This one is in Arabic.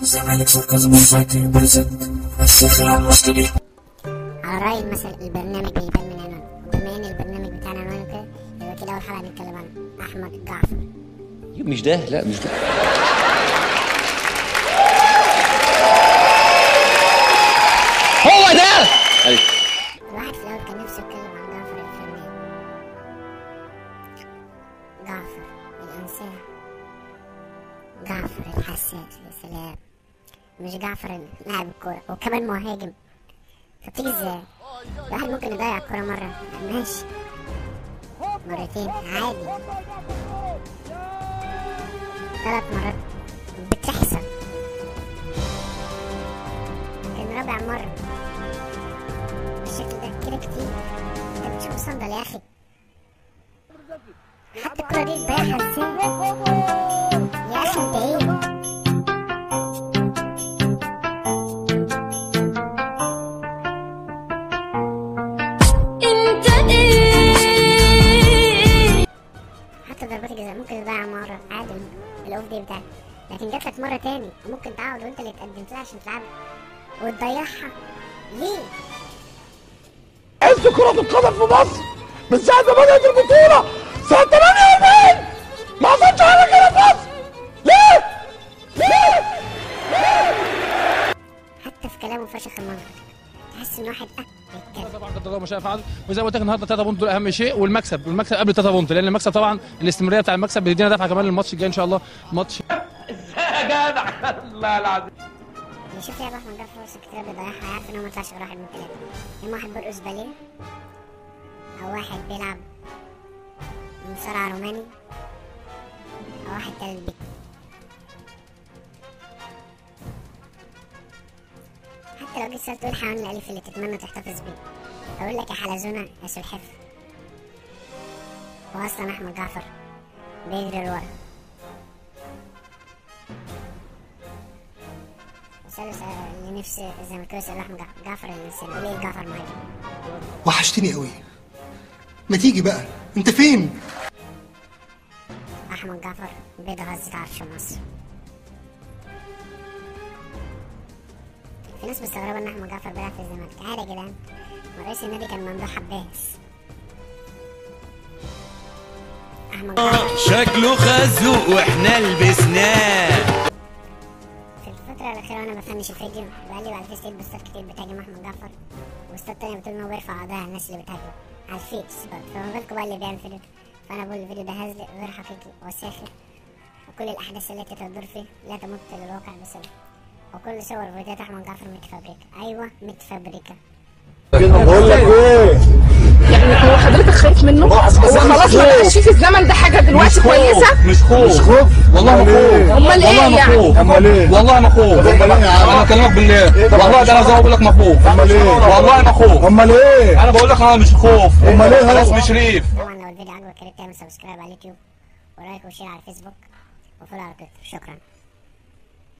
الزمالك سكر المسيطر برزق الشيخ المسلمين. على رأي المثل البرنامج بيبان من عنوانه، وبما ان البرنامج بتاعنا عنوانه كده يبقى كده اول حلقة هنتكلم عن احمد جعفر. مش ده، لا مش ده. هو ده. ايوه. الواحد في الاول كان نفسه يتكلم عن جعفر الفنان، جعفر الانسان، جعفر الحساس. يا سلام، مش جعفر لاعب الكورة وكمان مهاجم. فبتيجي ازاي؟ الواحد ممكن يضيع الكورة مرة ماشي، مرتين عادي، 3 مرات بتحصل، لكن رابع مرة بالشكل ده كده كتير. انت بتشوف صندل يا اخي، حتى الكورة دي تضيعها ازاي يا اخي؟ انت ايه؟ ضربات الجزاء ممكن تضيع مرة عادي، الاوف دي بتاعك، لكن جات لك مرة تاني وممكن تعود وانت اللي اتقدمت لها عشان تلعبها وتضيعها. ليه؟ عز كرة القدم في مصر من ساعة ما بدأت البطولة سنة 48 ما حصلش حاجة كده في مصر. ليه؟ حتى في كلامه فشخ المنطق، تحس ان واحد طبعا قدر الله ما شاء فعل، وزي ما قلت لك النهارده 3 بونت دول اهم شيء، والمكسب قبل 3 بونت، لان المكسب طبعا الاستمراريه بتاع المكسب بيدينا دفعه كمان للماتش الجاي ان شاء الله. ماتش ازاي يا جدع؟ الله العظيم. اللي يشوف لعبة احمد جعفر فرص كتير بيضيعها يعرف ان هو ما يطلعش غير واحد من 3، اما واحد بيرقص باليه، او واحد بيلعب مصارع روماني، او واحد تالت بيك. حتى لو جيت سألت ايه الحيوان الأليف اللي تتمنى تحتفظ بيه، أقول لك يا حلزونة يا سلحفاة. وأصلا أحمد جعفر بيجري لورا. سألوا اللي نفسي الزملكاوي يسألوا أحمد جعفر الإنسان، يقول ليه جعفر مهاجم؟ وحشتني قوي، ما تيجي بقى، أنت فين؟ أحمد جعفر بيضة هزت عرش مصر. في ناس مستغربة ان احمد جعفر بيلعب في الزمالك، عادي يا جدعان، رئيس النادي كان ممدوح عباس. احمد جعفر شكله خازوق واحنا لبسناه. في الفترة الأخيرة وانا بفنش الفيديو بقلب على الفيس لقيت بوستات كتير بتهاجم احمد جعفر، وبوستات تانية بتقول انه بيرفع قضايا على الناس اللي بتهاجمه على الفيس برضه. فما بالكوا بقى اللي بيعمل فيديو؟ فانا بقول الفيديو ده هزل غير حقيقي وساخر، وكل الأحداث التي تدور فيه لا تمت للواقع بصلة، وكل صور فيديوهات احمد جعفر متفبركه. ايوه متفبركه. بقول لك ايه؟ يعني هو حضرتك خايف منه؟ هو خلاص ما بقاش في الزمن ده حاجه دلوقتي كويسه؟ مش خوف والله ما خوف. امال ايه يعني؟ امال ايه؟ والله ما خوف. انا بكلمك بالله والله ده انا زي ما بقول لك ما خوف. امال ايه؟ والله ما خوف. امال ايه؟ انا بقول لك انا مش خوف. امال ايه؟ خلاص مش شريف. طبعا لو الفيديو عجبك يا ريت تعمل سبسكرايب على اليوتيوب ولايك وشير على الفيسبوك وفولو على تويتر. شكرا.